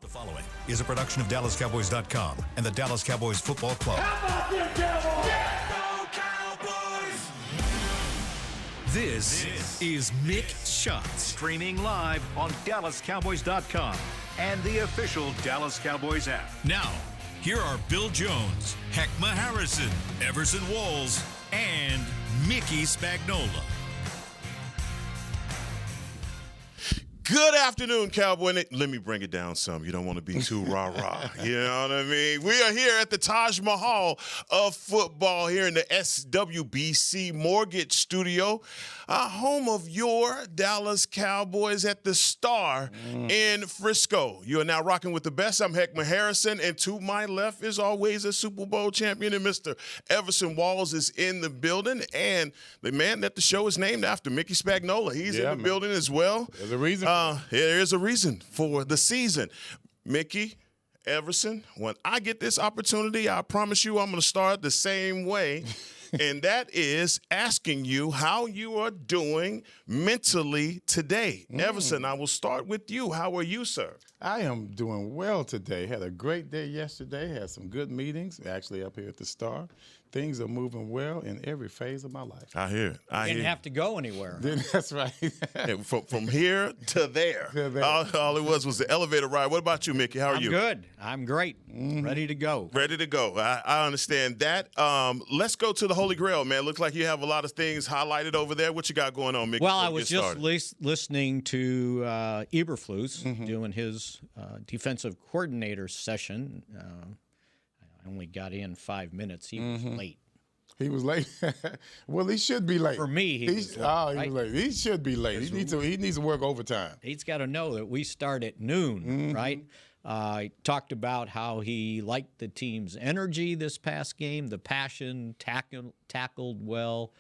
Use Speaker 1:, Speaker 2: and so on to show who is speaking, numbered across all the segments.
Speaker 1: The following is a production of DallasCowboys.com and the Dallas Cowboys Football Club.
Speaker 2: How about them Cowboys?
Speaker 1: Yeah! Go Cowboys! This is Mick Shots.
Speaker 3: Streaming live on DallasCowboys.com and the official Dallas Cowboys app.
Speaker 1: Now, here are Bill Jones, Heckma Harrison, Everson Walls, and Mickey Spagnola.
Speaker 4: Good afternoon, Cowboy. Let me bring it down some. You don't want to be too rah-rah. You know what I mean? We are here at the Taj Mahal of football here in the SWBC Mortgage Studio, home of your Dallas Cowboys at the Star in Frisco. You are now rocking with the best. I'm Heckma Harrison, and to my left is always a Super Bowl champion, and Mr. Everson Walls is in the building, and the man that the show is named after, Mickey Spagnola. He's in the building as well.
Speaker 5: There's a reason.
Speaker 4: There is a reason for the season. Mickey, Everson, when I get this opportunity, I promise you I'm going to start the same way, and that is asking you how you are doing mentally today. Everson, I will start with you. How are you, sir?
Speaker 5: I am doing well today. Had a great day yesterday. Had some good meetings, actually, up here at the Star. Things are moving well in every phase of my life.
Speaker 4: I hear it.
Speaker 6: Didn't have to go anywhere.
Speaker 5: That's right.
Speaker 4: From here to there. All it was the elevator ride. What about you, Mickey? How are you?
Speaker 6: I'm good. I'm great. Ready to go.
Speaker 4: Ready to go. I understand that. Let's go to the Holy Grail, man. Looks like you have a lot of things highlighted over there. What you got going on, Mickey?
Speaker 6: Well, I was just listening to Eberflus doing his defensive coordinator session. I only got in 5 minutes. He was late.
Speaker 5: He was late. Well, he should be late.
Speaker 6: For me, he was late.
Speaker 5: He was late. He should be late. He needs to work overtime.
Speaker 6: He's got to know that we start at noon, right? He talked about how he liked the team's energy this past game, the passion, tackled well.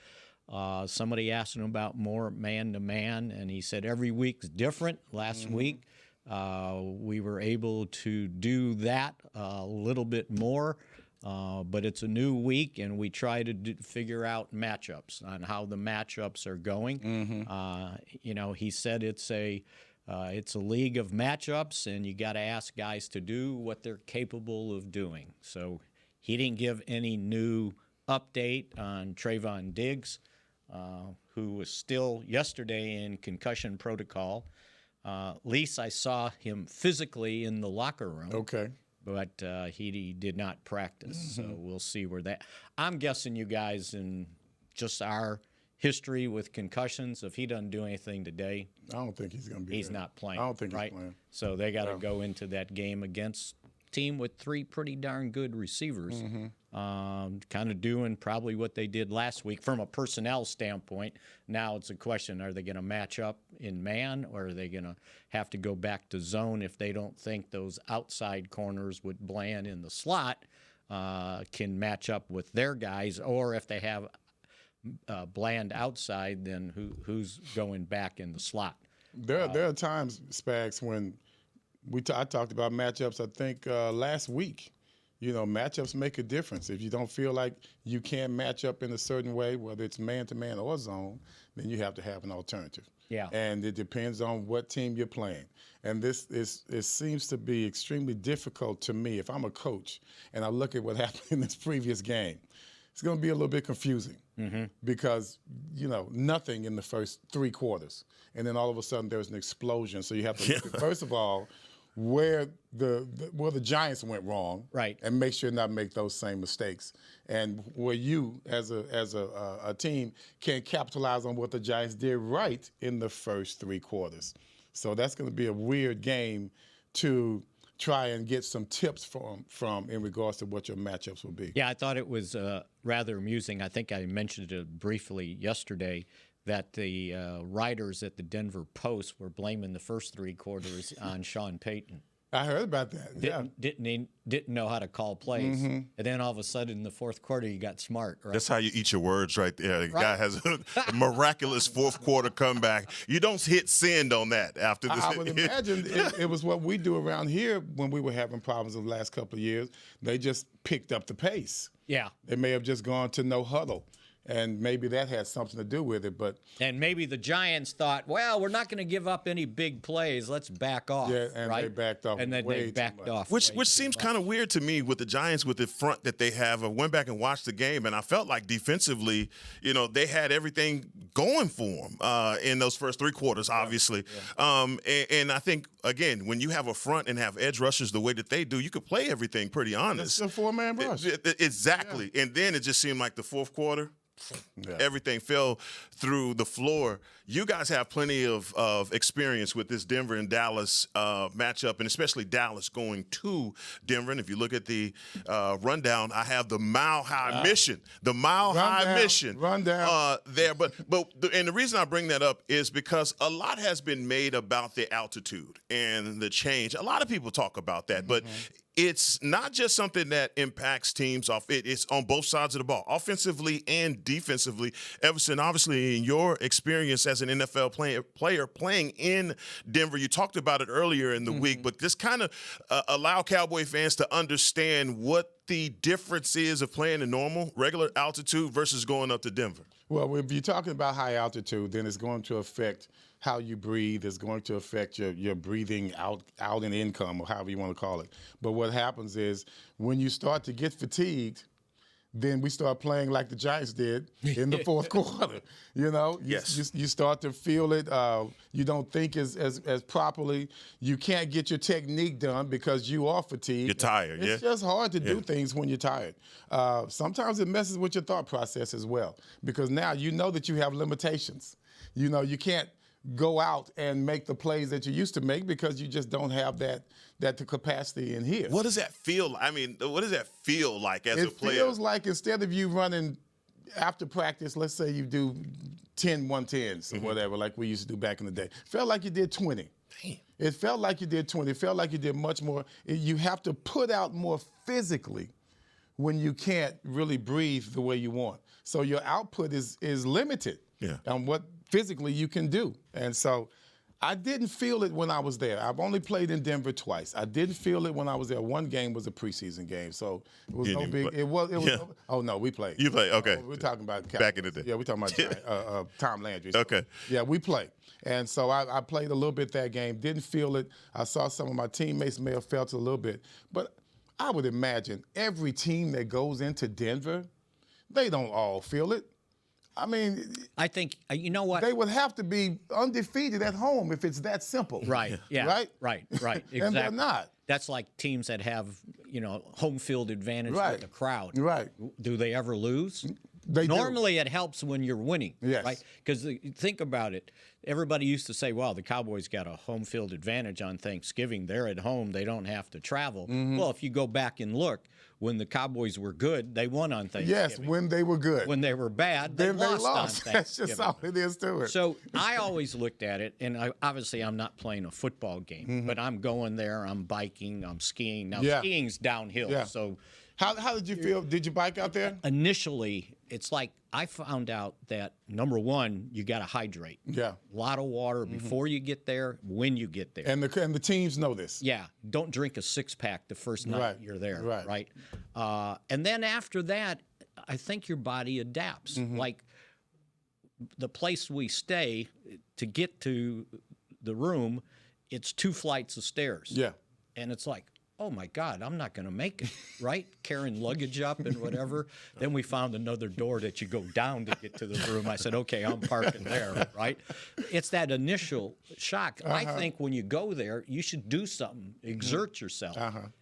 Speaker 6: Somebody asked him about more man-to-man, and he said every week's different. Last week, we were able to do that a little bit more, but it's a new week, and we try to figure out matchups on how the matchups are going. He said it's a league of matchups, and you got to ask guys to do what they're capable of doing. So he didn't give any new update on Trayvon Diggs, who was still yesterday in concussion protocol. At least I saw him physically in the locker room.
Speaker 5: Okay.
Speaker 6: But he did not practice, so we'll see where that. I'm guessing you guys, in just our history with concussions, if he doesn't do anything today,
Speaker 5: I don't think he's going to be.
Speaker 6: He's
Speaker 5: there.
Speaker 6: not playing.
Speaker 5: I don't think
Speaker 6: right?
Speaker 5: he's playing.
Speaker 6: So they got to go into that game against a team with three pretty darn good receivers, kind of doing probably what they did last week from a personnel standpoint. Now it's a question: are they going to match up in man, or are they going to have to go back to zone if they don't think those outside corners with Bland in the slot can match up with their guys, or if they have Bland outside, then who's going back in the slot?
Speaker 5: There are times, Spags, when I talked about matchups, I think last week. You know, matchups make a difference. If you don't feel like you can match up in a certain way, whether it's man-to-man or zone, then you have to have an alternative.
Speaker 6: Yeah.
Speaker 5: And it depends on what team you're playing. And it seems to be extremely difficult to me if I'm a coach and I look at what happened in this previous game. It's going to be a little bit confusing because, nothing in the first 3 quarters. And then all of a sudden there's an explosion. So you have to look at, first of all, where the Giants went wrong,
Speaker 6: right,
Speaker 5: and make sure not to make those same mistakes, and where you as a team can capitalize on what the Giants did right in the first 3 quarters. So that's going to be a weird game to try and get some tips from in regards to what your matchups will be.
Speaker 6: Yeah, I thought it was rather amusing. I think I mentioned it briefly yesterday, that the writers at the Denver Post were blaming the first 3 quarters on Sean Payton.
Speaker 5: I heard about that.
Speaker 6: Didn't know how to call plays, and then all of a sudden in the fourth quarter you got smart. Right?
Speaker 4: That's how you eat your words right there. The guy has a miraculous fourth quarter comeback. You don't hit send on that after this.
Speaker 5: I would imagine it was what we do around here when we were having problems the last couple of years. They just picked up the pace.
Speaker 6: Yeah,
Speaker 5: they may have just gone to no huddle. And maybe that had something to do with it.
Speaker 6: And maybe the Giants thought, well, we're not going to give up any big plays. Let's back off.
Speaker 5: Yeah, and
Speaker 6: right?
Speaker 5: they backed off.
Speaker 6: And then
Speaker 5: way
Speaker 6: they backed
Speaker 5: too much.
Speaker 6: off.
Speaker 4: Which seems kind of weird to me with the Giants with the front that they have. I went back and watched the game, and I felt like defensively, they had everything going for them in those first 3 quarters, obviously. Yeah. And I think, again, when you have a front and have edge rushers the way that they do, you could play everything pretty honest.
Speaker 5: It's a 4-man rush.
Speaker 4: Exactly. Yeah. And then it just seemed like the fourth quarter, everything fell through the floor. You guys have plenty of experience with this Denver and Dallas matchup, and especially Dallas going to Denver. And if you look at the rundown, I have the Mile High Mission. The Mile High Mission.
Speaker 5: Rundown.
Speaker 4: There. And the reason I bring that up is because a lot has been made about the altitude and the change. A lot of people talk about that, but it's not just something that impacts teams off. It's on both sides of the ball, offensively and defensively. Everson, obviously, in your experience as an NFL player playing in Denver, you talked about it earlier in the week, but this kind of allow Cowboy fans to understand what the difference is of playing in normal, regular altitude versus going up to Denver.
Speaker 5: Well, if you're talking about high altitude, then it's going to affect how you breathe. It's going to affect your breathing out and income, or however you want to call it. But what happens is when you start to get fatigued, then we start playing like the Giants did in the fourth quarter. You start to feel it. You don't think as properly. You can't get your technique done because you are fatigued.
Speaker 4: You're tired.
Speaker 5: It's just hard to do things when you're tired. Sometimes it messes with your thought process as well, because now you know that you have limitations. You can't go out and make the plays that you used to make because you just don't have that capacity in here.
Speaker 4: What does that feel like? I mean, what does that feel like as a player?
Speaker 5: It feels like instead of you running after practice, let's say you do 10 110s or whatever, like we used to do back in the day. Felt like you did 20.
Speaker 4: Damn.
Speaker 5: It felt like you did 20. It felt like you did much more. You have to put out more physically when you can't really breathe the way you want. So your output is limited on what physically you can do. And so I didn't feel it when I was there. I've only played in Denver twice. I didn't feel it when I was there. One game was a preseason game, so it was no big. It was. Oh no, we played.
Speaker 4: You played, okay.
Speaker 5: We're talking about Cowboys.
Speaker 4: Back in the day.
Speaker 5: Yeah, we're talking about Tom Landry. So,
Speaker 4: okay.
Speaker 5: Yeah, we played. And so I played a little bit that game. Didn't feel it. I saw some of my teammates may have felt it a little bit, but I would imagine every team that goes into Denver, they don't all feel it. I mean,
Speaker 6: I think, you know what?
Speaker 5: They would have to be undefeated at home if it's that simple.
Speaker 6: Right, yeah. Right, exactly.
Speaker 5: And they're not.
Speaker 6: That's like teams that have, home field advantage with the crowd.
Speaker 5: Right.
Speaker 6: Do they ever lose?
Speaker 5: They
Speaker 6: Normally
Speaker 5: do.
Speaker 6: It helps when you're winning,
Speaker 5: yes.
Speaker 6: right? Because think about it. Everybody used to say, well, the Cowboys got a home field advantage on Thanksgiving. They're at home. They don't have to travel. Well, if you go back and look, when the Cowboys were good, they won on Thanksgiving.
Speaker 5: Yes, when they were good.
Speaker 6: When they were bad, they lost on Thanksgiving.
Speaker 5: That's just all it is to it.
Speaker 6: So I always looked at it, and obviously I'm not playing a football game, but I'm going there, I'm biking, I'm skiing. Now, skiing's downhill, so...
Speaker 5: How did you feel? Did you bike out there?
Speaker 6: Initially, it's like I found out that, number one, you got to hydrate.
Speaker 5: Yeah.
Speaker 6: A lot of water before you get there, when you get there.
Speaker 5: And the teams know this.
Speaker 6: Yeah. Don't drink a six-pack the first night you're there, right? And then after that, I think your body adapts. Like the place we stay, to get to the room, it's 2 flights of stairs.
Speaker 5: Yeah.
Speaker 6: And it's like, oh, my God, I'm not going to make it, right? Carrying luggage up and whatever. Then we found another door that you go down to get to the room. I said, okay, I'm parking there, right? It's that initial shock. I think when you go there, you should do something, exert yourself.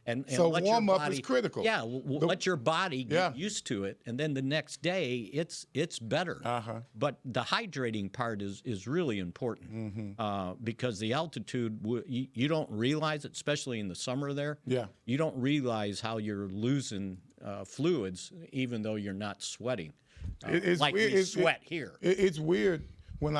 Speaker 6: And
Speaker 5: so
Speaker 6: let
Speaker 5: warm-up
Speaker 6: your body,
Speaker 5: is critical.
Speaker 6: Yeah, let your body get used to it. And then the next day, it's better. But the hydrating part is really important because the altitude, you don't realize it, especially in the summer there.
Speaker 5: Yeah.
Speaker 6: You don't realize how you're losing fluids, even though you're not sweating.
Speaker 5: It's
Speaker 6: like
Speaker 5: weird.
Speaker 6: we sweat here.
Speaker 5: It's weird when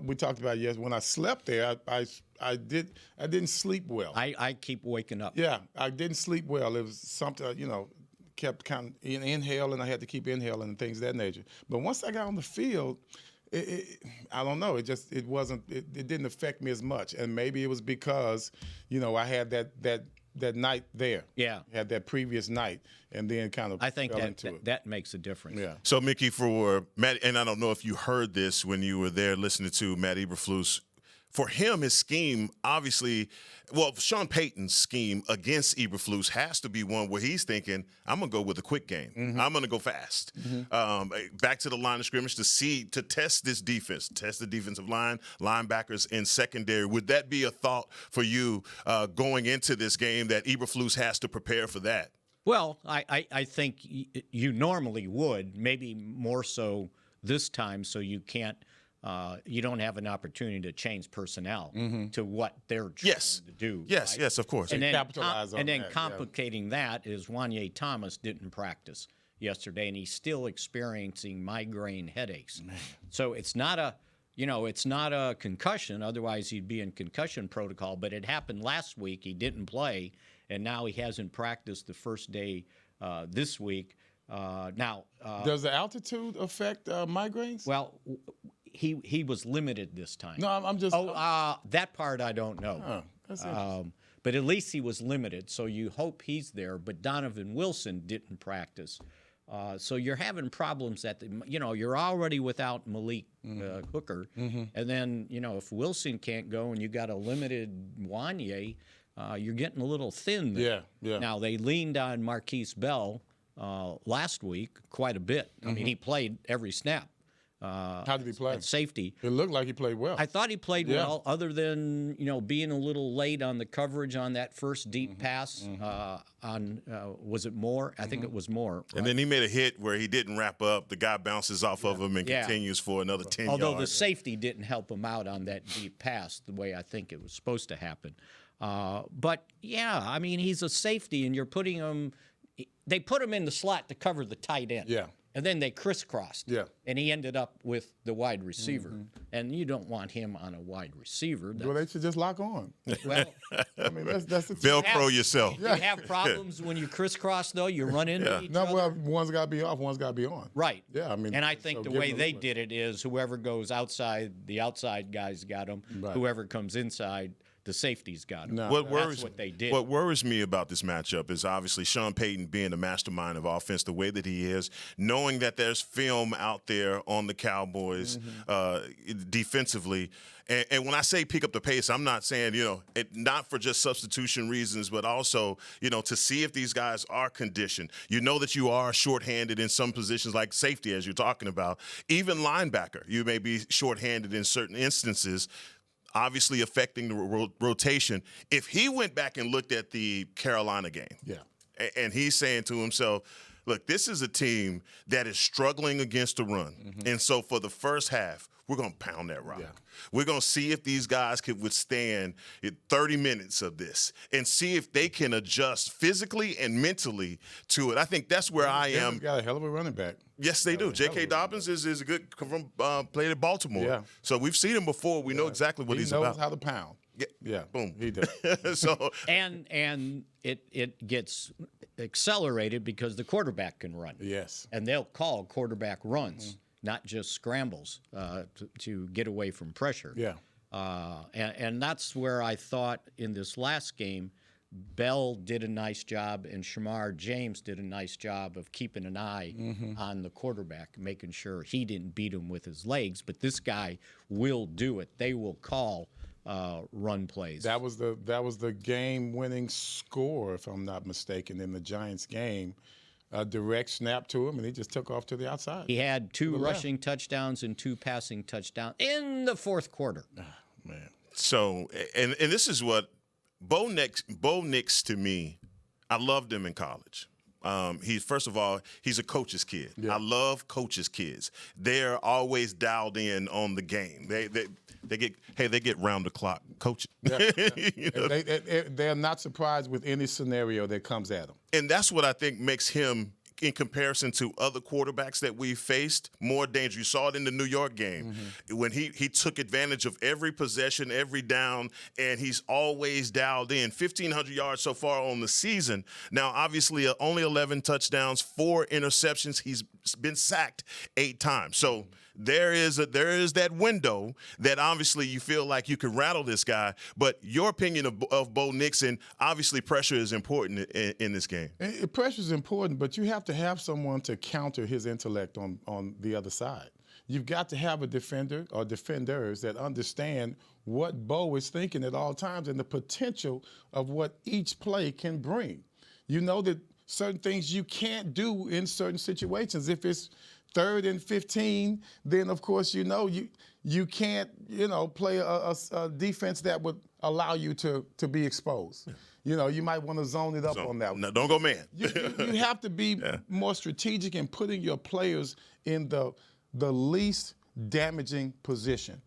Speaker 5: we talked about it yesterday. When I slept there, I didn't sleep well.
Speaker 6: I keep waking up.
Speaker 5: Yeah, I didn't sleep well. It was something kept kind of inhaling. I had to keep inhaling and things of that nature. But once I got on the field, I don't know. It didn't affect me as much. And maybe it was because I had that that night there.
Speaker 6: Yeah.
Speaker 5: Had that previous night, and then kind of
Speaker 6: I think
Speaker 5: fell into it.
Speaker 6: that makes a difference.
Speaker 5: Yeah.
Speaker 4: So, Mickey, for Matt, and I don't know if you heard this when you were there listening to Matt Eberflus. For him, his scheme, obviously, well, Sean Payton's scheme against Eberflus has to be one where he's thinking, I'm going to go with a quick game. I'm going to go fast. Back to the line of scrimmage to test this defense, test the defensive line, linebackers, and secondary. Would that be a thought for you going into this game that Eberflus has to prepare for that?
Speaker 6: Well, I think you normally would, maybe more so this time, so you can't. You don't have an opportunity to change personnel to what they're trying to do.
Speaker 4: Yes,
Speaker 6: right?
Speaker 4: yes, of course.
Speaker 6: And then,
Speaker 5: capitalize on that,
Speaker 6: complicating that is Wanye Thomas didn't practice yesterday, and he's still experiencing migraine headaches. Man. So it's not a concussion. Otherwise, he'd be in concussion protocol. But it happened last week. He didn't play, and now he hasn't practiced the first day this week.
Speaker 5: Does the altitude affect migraines?
Speaker 6: Well. He was limited this time.
Speaker 5: No, I'm just.
Speaker 6: That part I don't know.
Speaker 5: Oh, that's interesting.
Speaker 6: But at least he was limited, so you hope he's there. But Donovan Wilson didn't practice, so you're having problems you're already without Malik Hooker, and then if Wilson can't go and you got a limited Wanye, you're getting a little thin there.
Speaker 5: Yeah.
Speaker 6: Now they leaned on Marquise Bell last week quite a bit. I mean, he played every snap.
Speaker 5: How did he play?
Speaker 6: At safety.
Speaker 5: It looked like he played well.
Speaker 6: I thought he played well, other than being a little late on the coverage on that first deep pass. Was it Moore? I think it was Moore. Right?
Speaker 4: And then he made a hit where he didn't wrap up. The guy bounces off of him and continues for another 10
Speaker 6: Although
Speaker 4: yards.
Speaker 6: the safety didn't help him out on that deep pass the way I think it was supposed to happen. But yeah, I mean he's a safety, and you're putting him. They put him in the slot to cover the tight end.
Speaker 5: Yeah.
Speaker 6: And then they crisscrossed.
Speaker 5: Yeah.
Speaker 6: And he ended up with the wide receiver. And you don't want him on a wide receiver.
Speaker 5: Well, they should just lock on.
Speaker 6: Well,
Speaker 5: I mean, that's the
Speaker 4: Velcro yourself.
Speaker 6: you have problems when you crisscross, though. You run into each other.
Speaker 5: Well, one's got to be off, one's got to be on.
Speaker 6: Right.
Speaker 5: Yeah, I mean.
Speaker 6: And I think
Speaker 5: so
Speaker 6: the
Speaker 5: give
Speaker 6: way
Speaker 5: him a
Speaker 6: they
Speaker 5: little
Speaker 6: did it is whoever goes outside, the outside guys got him.
Speaker 5: Right.
Speaker 6: Whoever comes inside, the safeties got him.
Speaker 5: No.
Speaker 6: That's what they did.
Speaker 4: What worries me about this matchup is obviously Sean Payton being the mastermind of offense the way that he is, knowing that there's film out there on the Cowboys defensively. And when I say pick up the pace, I'm not saying, not for just substitution reasons, but also, to see if these guys are conditioned. You know that you are shorthanded in some positions like safety, as you're talking about. Even linebacker, you may be shorthanded in certain instances, obviously affecting the rotation. If he went back and looked at the Carolina game, and he's saying to himself, look, this is a team that is struggling against the run. And so for the first half, we're going to pound that rock. We're going to see if these guys can withstand 30 minutes of this and see if they can adjust physically and mentally to it. I think that's where I am.
Speaker 5: Denver's got a hell of a running back.
Speaker 4: Yes, they do. J.K. Dobbins is a good played at Baltimore.
Speaker 5: Yeah.
Speaker 4: So we've seen him before. We know exactly what he's about.
Speaker 5: He knows how to pound. Yeah.
Speaker 4: Boom.
Speaker 5: He does.
Speaker 4: So
Speaker 6: and it gets accelerated because the quarterback can run.
Speaker 5: Yes.
Speaker 6: And they'll call quarterback runs, not just scrambles to get away from pressure.
Speaker 5: Yeah.
Speaker 6: And that's where I thought in this last game, Bell did a nice job and Shamar James did a nice job of keeping an eye on the quarterback, making sure he didn't beat him with his legs. But this guy will do it. They will call run plays.
Speaker 5: That was the game-winning score, if I'm not mistaken, in the Giants game. A direct snap to him, and he just took off to the outside.
Speaker 6: He had 2 rushing touchdowns and 2 passing touchdowns in the fourth quarter.
Speaker 5: Man.
Speaker 4: So, and this is what Bo Nix to me, I loved him in college. First of all, he's a coach's kid. Yeah. I love coaches' kids. They're always dialed in on the game. They get round the clock coaching.
Speaker 5: Yeah. They're not surprised with any scenario that comes at them.
Speaker 4: And that's what I think makes him, in comparison to other quarterbacks that we faced, more dangerous. You saw it in the New York game when he took advantage of every possession, every down, and he's always dialed in. 1,500 yards so far on the season. Now, obviously, only 11 touchdowns, 4 interceptions. He's been sacked 8 times. So there is that window that obviously you feel like you can rattle this guy. But your opinion of Bo Nix, and obviously pressure is important in this game.
Speaker 5: Pressure is important, but you have to have someone to counter his intellect on the other side. You've got to have a defender or defenders that understand what Bo is thinking at all times and the potential of what each play can bring. You know that certain things you can't do in certain situations. If it's 3rd and 15, then of course you can't play a defense that would allow you to be exposed. You might want to zone it up on that one.
Speaker 4: No, don't go man.
Speaker 5: You have to be more strategic in putting your players in the least damaging position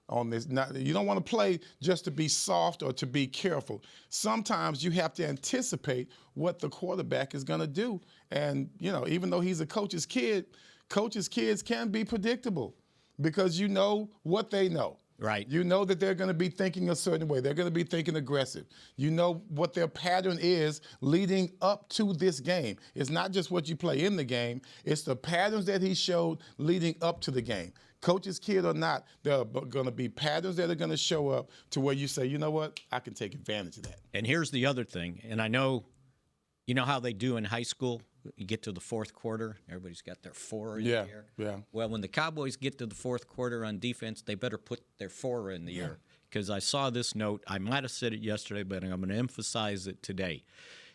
Speaker 5: on this. Now, you don't want to play just to be soft or to be careful. Sometimes you have to anticipate what the quarterback is going to do. And, even though he's a coach's kid, coaches' kids can be predictable because you know what they know.
Speaker 6: Right.
Speaker 5: You know that they're going to be thinking a certain way. They're going to be thinking aggressive. You know what their pattern is leading up to this game. It's not just what you play in the game. It's the patterns that he showed leading up to the game. Coach's kid or not, there are going to be patterns that are going to show up to where you say, you know what, I can take advantage of that.
Speaker 6: And here's the other thing, and I know, you know how they do in high school? You get to the fourth quarter, everybody's got their 4 in the air.
Speaker 5: Yeah.
Speaker 6: Well, when the Cowboys get to the fourth quarter on defense, they better put their 4 in the air. Because I saw this note. I might have said it yesterday, but I'm going to emphasize it today.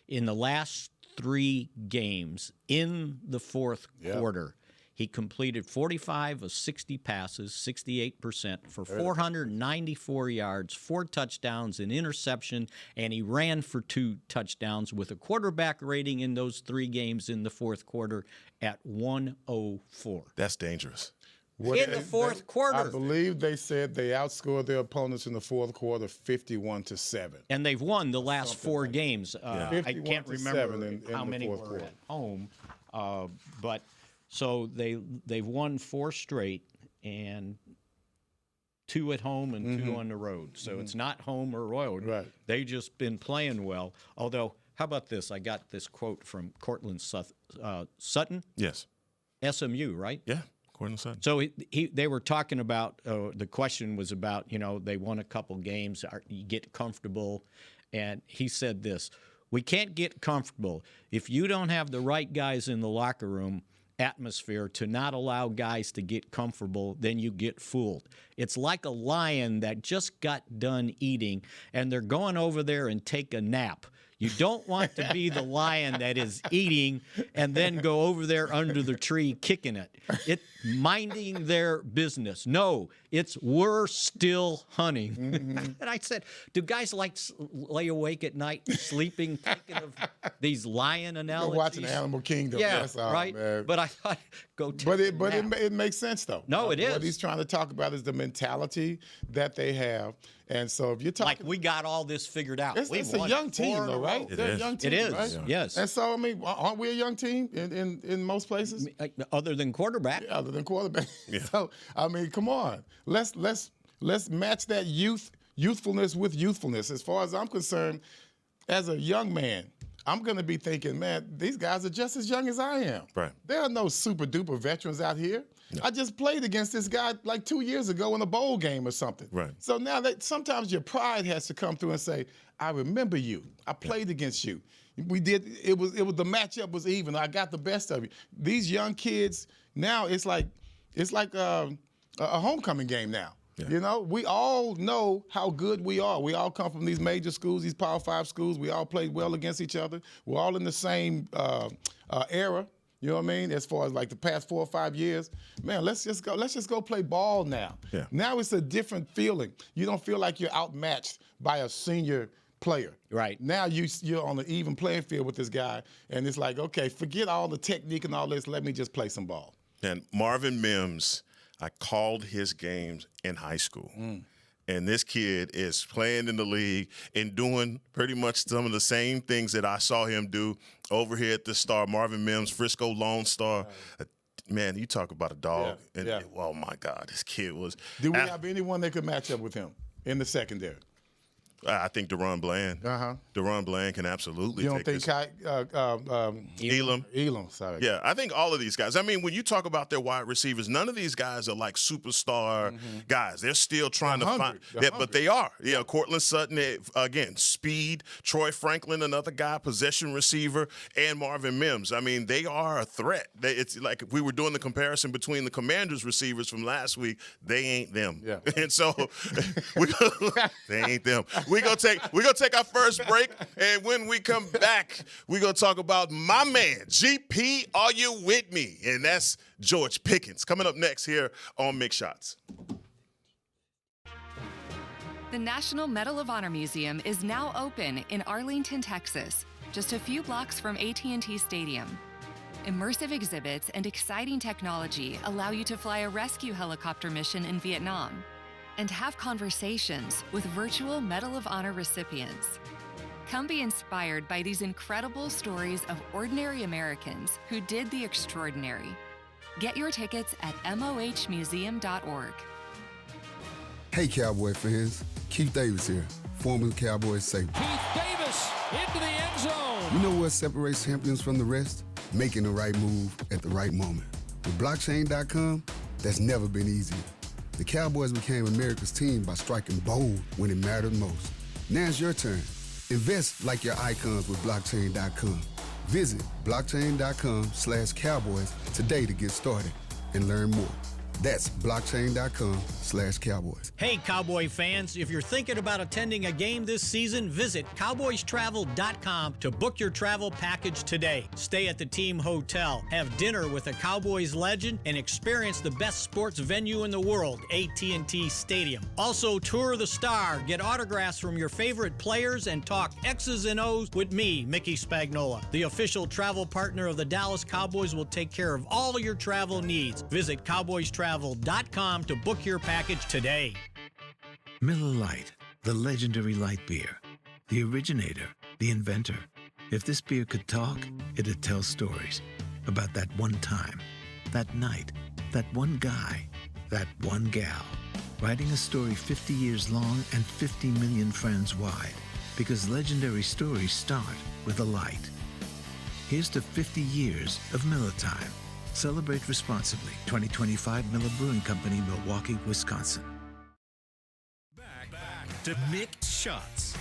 Speaker 6: In the last 3 games in the fourth quarter, he completed 45 of 60 passes, 68%, for 494 yards, 4 touchdowns, an interception, and he ran for 2 touchdowns with a quarterback rating in those 3 games in the fourth quarter at 104.
Speaker 4: That's dangerous.
Speaker 6: In the fourth quarter.
Speaker 5: I believe they said they outscored their opponents in the fourth quarter 51-7.
Speaker 6: And they've won the last 4 games. I can't remember
Speaker 5: in
Speaker 6: how
Speaker 5: the
Speaker 6: many
Speaker 5: fourth
Speaker 6: were
Speaker 5: quarter.
Speaker 6: at home, but so they've won 4 straight and 2 at home and 2 on the road. So it's not home or road.
Speaker 5: Right.
Speaker 6: They've just been playing well. Although, how about this? I got this quote from Cortland Sutton.
Speaker 4: Yes.
Speaker 6: SMU, right?
Speaker 4: Yeah. Cortland Sutton.
Speaker 6: So they were talking about, the question was about, they won a couple games, you get comfortable. And he said this: we can't get comfortable if you don't have the right guys in the locker room atmosphere to not allow guys to get comfortable, then you get fooled. It's like a lion that just got done eating and they're going over there and take a nap. You don't want to be the lion that is eating and then go over there under the tree kicking it. Minding their business. No, it's we're still hunting. And I said, do guys lay awake at night sleeping, thinking of these lion analogies?
Speaker 5: We're watching Animal Kingdom.
Speaker 6: Yeah,
Speaker 5: That's all,
Speaker 6: right.
Speaker 5: man.
Speaker 6: But I thought, go take a nap.
Speaker 5: It makes sense, though.
Speaker 6: No, it is.
Speaker 5: What he's trying to talk about is the mentality that they have. And so if you're talking...
Speaker 6: Like we got all this figured out.
Speaker 5: It's a young team, though, right? They're a young team,
Speaker 6: It is,
Speaker 5: right?
Speaker 6: yes.
Speaker 5: And so, I mean, aren't we a young team in most places?
Speaker 6: Other than quarterback.
Speaker 5: Yeah, other than quarterback. Yeah. So, I mean, come on. Let's match that youthfulness with youthfulness. As far as I'm concerned, as a young man, I'm going to be thinking, man, these guys are just as young as I am.
Speaker 4: Right.
Speaker 5: There are no super-duper veterans out here. No. I just played against this guy like 2 years ago in a bowl game or something.
Speaker 4: Right.
Speaker 5: So now sometimes your pride has to come through and say, I remember you. I played against you. We did. It was the matchup was even. I got the best of you. These young kids now it's like a homecoming game now. Yeah. We all know how good we are. We all come from these major schools, these Power 5 schools. We all played well against each other. We're all in the same era. You know what I mean? As far as like the past 4 or 5 years, man, let's just go play ball now.
Speaker 4: Yeah.
Speaker 5: Now it's a different feeling. You don't feel like you're outmatched by a senior player.
Speaker 6: Right.
Speaker 5: Now you're on an even playing field with this guy, and it's like, okay, forget all the technique and all this. Let me just play some ball.
Speaker 4: And Marvin Mims, I called his games in high school. And this kid is playing in the league and doing pretty much some of the same things that I saw him do over here at the Star. Marvin Mims, Frisco Lone Star. Man, you talk about a dog.
Speaker 5: Yeah.
Speaker 4: Oh, my God, this kid was.
Speaker 5: Do we have anyone that could match up with him in the secondary?
Speaker 4: I think DeRon Bland. DeRon Bland can absolutely
Speaker 5: You don't
Speaker 4: take
Speaker 5: think
Speaker 4: this.
Speaker 5: Elam, sorry.
Speaker 4: Yeah, I think all of these guys. I mean, when you talk about their wide receivers, none of these guys are like superstar guys. They're still trying to find. Yeah, but they are. Yeah, Cortland Sutton, again, speed. Troy Franklin, another guy, possession receiver, and Marvin Mims. I mean, they are a threat. It's like if we were doing the comparison between the Commanders receivers from last week, they ain't them.
Speaker 5: Yeah.
Speaker 4: And so they ain't them. We're gonna take our first break, and when we come back, we're gonna talk about my man, GP, are you with me? And that's George Pickens. Coming up next here on Mick Shots.
Speaker 2: The National Medal of Honor Museum is now open in Arlington, Texas, just a few blocks from AT&T Stadium. Immersive exhibits and exciting technology allow you to fly a rescue helicopter mission in Vietnam and have conversations with virtual Medal of Honor recipients. Come be inspired by these incredible stories of ordinary Americans who did the extraordinary. Get your tickets at mohmuseum.org.
Speaker 7: Hey, Cowboy fans. Keith Davis here, former Cowboys safety.
Speaker 8: Keith Davis into the end zone.
Speaker 7: You know what separates champions from the rest? Making the right move at the right moment. With blockchain.com, that's never been easier. The Cowboys became America's team by striking bold when it mattered most. Now it's your turn. Invest like your icons with blockchain.com. Visit blockchain.com/Cowboys today to get started and learn more. That's blockchain.com/Cowboys.
Speaker 6: Hey, Cowboy fans, if you're thinking about attending a game this season, visit cowboystravel.com to book your travel package today. Stay at the team hotel, have dinner with a Cowboys legend, and experience the best sports venue in the world, AT&T Stadium. Also, tour the Star, get autographs from your favorite players, and talk X's and O's with me, Mickey Spagnola. The official travel partner of the Dallas Cowboys will take care of all your travel needs. Visit cowboystravel.com to book your package today.
Speaker 9: Miller Lite, the legendary light beer. The originator, the inventor. If this beer could talk, it'd tell stories about that one time, that night, that one guy, that one gal. Writing a story 50 years long and 50 million friends wide. Because legendary stories start with a light. Here's to 50 years of Miller time. Celebrate responsibly. 2025 Miller Brewing Company, Milwaukee, Wisconsin.
Speaker 1: Back to Mick Shots.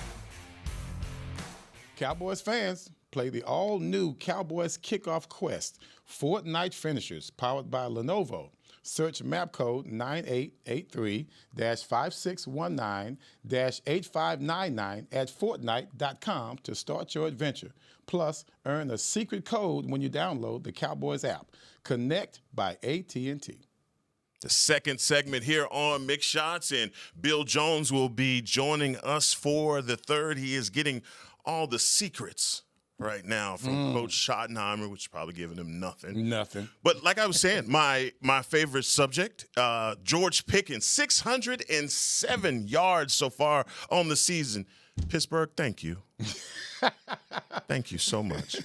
Speaker 5: Cowboys fans, play the all-new Cowboys Kickoff Quest, Fortnite Finishers, powered by Lenovo. Search map code 9883-5619-8599 at Fortnite.com to start your adventure. Plus, earn a secret code when you download the Cowboys app. Connect by AT&T.
Speaker 4: The second segment here on Mick Shots, and Bill Jones will be joining us for the third. He is getting all the secrets right now from Coach Schottenheimer, which is probably giving him nothing.
Speaker 5: Nothing.
Speaker 4: But like I was saying, my favorite subject, George Pickens, 607 yards so far on the season. Pittsburgh, thank you. Thank you so much.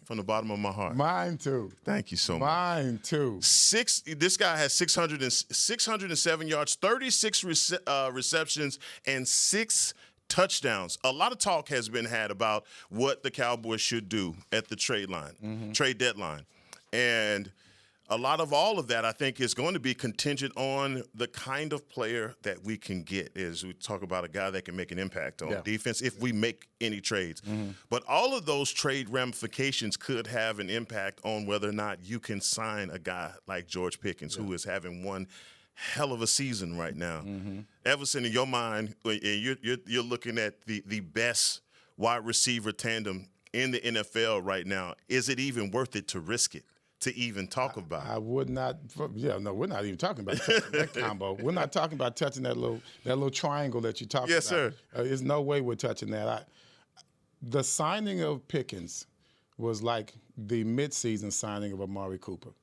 Speaker 4: From the bottom of my heart.
Speaker 5: Mine too.
Speaker 4: Thank you so much.
Speaker 5: Mine too.
Speaker 4: This guy has 607 yards, 36 receptions, and 6 touchdowns. A lot of talk has been had about what the Cowboys should do at the trade deadline. And a lot of all of that, I think, is going to be contingent on the kind of player that we can get. As we talk about a guy that can make an impact on defense if we make any trades. But all of those trade ramifications could have an impact on whether or not you can sign a guy like George Pickens, who is having one hell of a season right now. Everson, in your mind, you're looking at the best wide receiver tandem in the NFL right now. Is it even worth it to risk it? To even talk about.
Speaker 5: I would not. Yeah, no, we're not even talking about touching that combo. We're not talking about touching that little triangle that you talked about.
Speaker 4: Yes, sir.
Speaker 5: There's no way we're touching that. The signing of Pickens was like the midseason signing of Amari Cooper.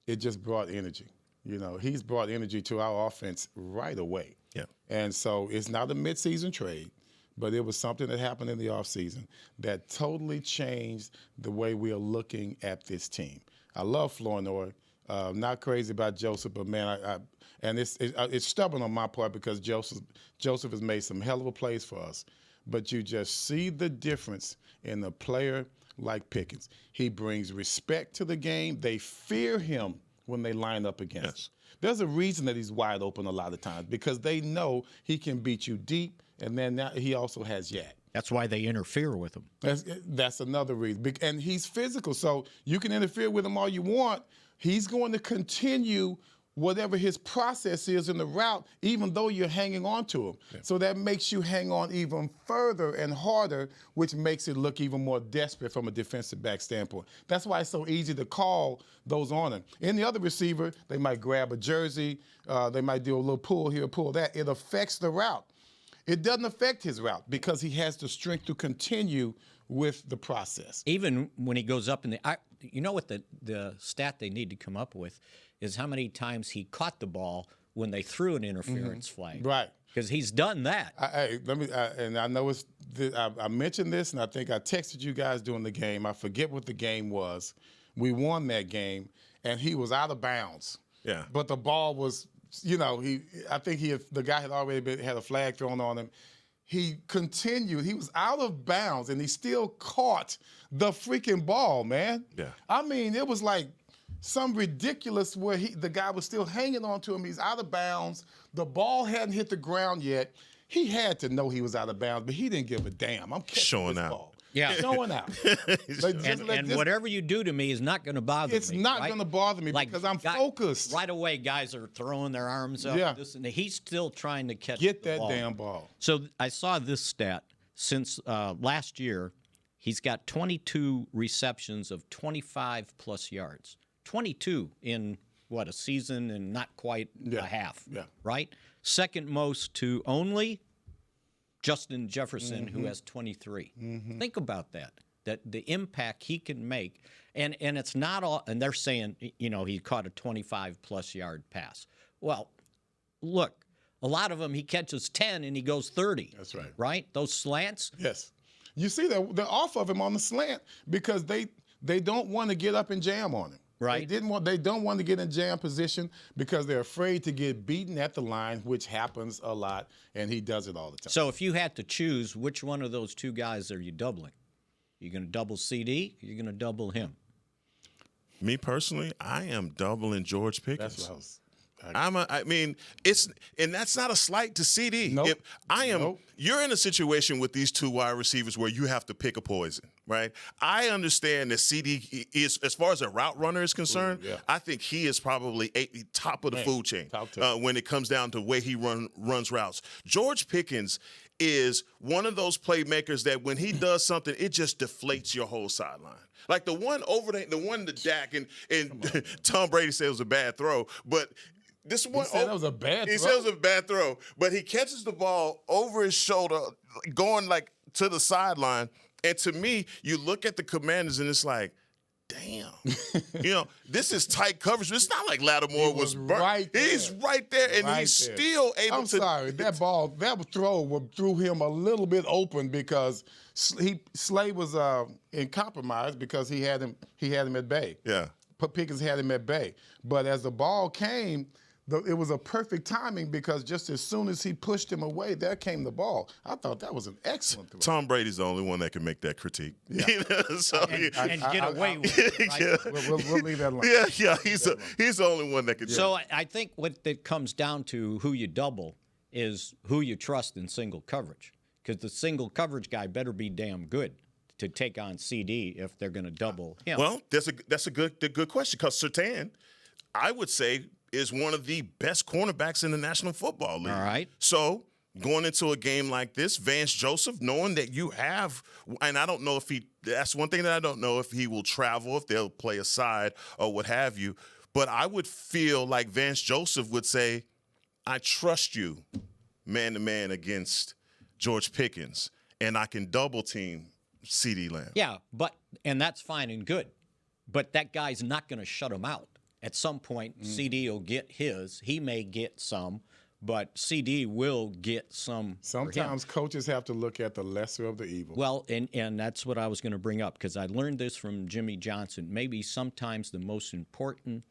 Speaker 5: It just brought energy. You know, he's brought energy to our offense right away.
Speaker 4: Yeah.
Speaker 5: And so it's not a midseason trade, but it was something that happened in the offseason that totally changed the way we are looking at this team. I love Flournoy. Not crazy about Joseph, but man, and it's stubborn on my part because Joseph has made some hell of a plays for us. But you just see the difference in a player like Pickens. He brings respect to the game. They fear him when they line up against him. There's a reason that he's wide open a lot of times because they know he can beat you deep, and then now he also has yak.
Speaker 6: That's why they interfere with him.
Speaker 5: That's another reason. And he's physical, so you can interfere with him all you want. He's going to continue whatever his process is in the route, even though you're hanging on to him. Yeah. So that makes you hang on even further and harder, which makes it look even more desperate from a defensive back standpoint. That's why it's so easy to call those on him. Any other receiver, they might grab a jersey, they might do a little pull here, pull that. It affects the route. It doesn't affect his route because he has the strength to continue with the process.
Speaker 6: Even when he goes up in the you know what the stat they need to come up with is how many times he caught the ball when they threw an interference flag.
Speaker 5: Right.
Speaker 6: Because he's done that.
Speaker 5: And I know I mentioned this, and I think I texted you guys during the game. I forget what the game was. We won that game, and he was out of bounds.
Speaker 4: Yeah.
Speaker 5: But the ball was, I think the guy had already had a flag thrown on him. He continued. He was out of bounds, and he still caught the freaking ball, man.
Speaker 4: Yeah.
Speaker 5: I mean, it was like some ridiculous where the guy was still hanging on to him. He's out of bounds. The ball hadn't hit the ground yet. He had to know he was out of bounds, but he didn't give a damn. I'm catching
Speaker 4: showing
Speaker 5: this
Speaker 4: out.
Speaker 5: Ball.
Speaker 6: Yeah.
Speaker 5: Showing out.
Speaker 6: And whatever you do to me is not going to bother me.
Speaker 5: It's not going to bother me because I'm focused.
Speaker 6: Right away, guys are throwing their arms up.
Speaker 5: Yeah.
Speaker 6: And he's still trying to catch
Speaker 5: Get
Speaker 6: the
Speaker 5: that
Speaker 6: ball.
Speaker 5: damn ball.
Speaker 6: So I saw this stat. Since last year, he's got 22 receptions of 25-plus yards. 22 in, a season and not quite a half, right? Second most to only Justin Jefferson, who has 23. Think about that the impact he can make. And it's not all, and they're saying, he caught a 25-plus yard pass. Well, look, a lot of them he catches 10 and he goes 30.
Speaker 5: That's right.
Speaker 6: Right? Those slants?
Speaker 5: Yes. You see, they're off of him on the slant because they don't want to get up and jam on him.
Speaker 6: Right.
Speaker 5: They don't want to get in jam position because they're afraid to get beaten at the line, which happens a lot, and he does it all the time.
Speaker 6: So if you had to choose, which one of those two guys are you doubling? You're going to double CD, or you're going to double him?
Speaker 4: Me personally, I am doubling George Pickens.
Speaker 5: That's what I was.
Speaker 4: And that's not a slight to CD.
Speaker 5: Nope.
Speaker 4: You're in a situation with these two wide receivers where you have to pick a poison, right? I understand that CD is, as far as a route runner is concerned, I think he is probably top of the food chain when it comes down to the way he runs routes. George Pickens is one of those playmakers that when he does something, it just deflates your whole sideline. Like the one to Dak, and Tom Brady said it was a bad throw, but this one,
Speaker 5: he said it was a bad throw.
Speaker 4: He said it was a bad throw, but he catches the ball over his shoulder, going like to the sideline. And to me, you look at the Commanders and it's like, damn, this is tight coverage. It's not like Lattimore was burnt.
Speaker 5: Right there.
Speaker 4: He's right there, and he's still able to.
Speaker 5: I'm sorry, that throw threw him a little bit open because Slay was in compromise because he had him at bay.
Speaker 4: Yeah,
Speaker 5: Pickens had him at bay, but as the ball came, it was a perfect timing because just as soon as he pushed him away, there came the ball. I thought that was an excellent throw.
Speaker 4: Tom Brady's the only one that can make that critique.
Speaker 5: Yeah.
Speaker 6: And get away with it. Right?
Speaker 5: Yeah. We'll leave that alone.
Speaker 4: Yeah, he's the only one that can.
Speaker 6: So I think what it comes down to who you double is who you trust in single coverage, because the single coverage guy better be damn good to take on CD if they're going to double him.
Speaker 4: Well, that's a good question because Surtain, I would say, is one of the best cornerbacks in the National Football League.
Speaker 6: All right.
Speaker 4: So going into a game like this, Vance Joseph, knowing that you have, and I don't know if that's one thing that I don't know if he will travel, if they'll play aside or what have you. But I would feel like Vance Joseph would say, I trust you man-to-man against George Pickens, and I can double team CeeDee Lamb.
Speaker 6: Yeah, and that's fine and good. But that guy's not going to shut him out. At some point, CD will get his. He may get some, but CD will get some.
Speaker 5: Sometimes coaches have to look at the lesser of the evil.
Speaker 6: Well, and that's what I was going to bring up because I learned this from Jimmy Johnson. Maybe sometimes the most important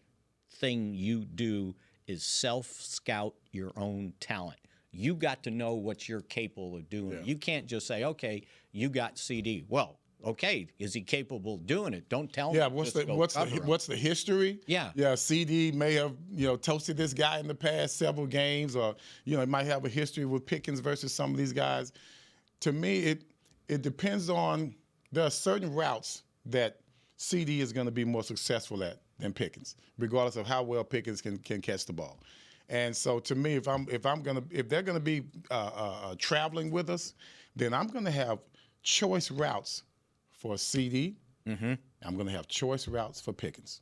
Speaker 6: thing you do is self-scout your own talent. You got to know what you're capable of doing.
Speaker 5: Yeah.
Speaker 6: You can't just say, okay, you got CD. Well, okay, is he capable of doing it? Don't tell
Speaker 5: Yeah,
Speaker 6: me.
Speaker 5: what's the history?
Speaker 6: Yeah.
Speaker 5: CD may have toasted this guy in the past several games, or he might have a history with Pickens versus some of these guys. To me, it depends on, there are certain routes that CD is going to be more successful at than Pickens, regardless of how well Pickens can catch the ball. And so, to me, if they're gonna be traveling with us, then I'm gonna have choice routes for CD.
Speaker 6: Mm-hmm.
Speaker 5: I'm gonna have choice routes for Pickens,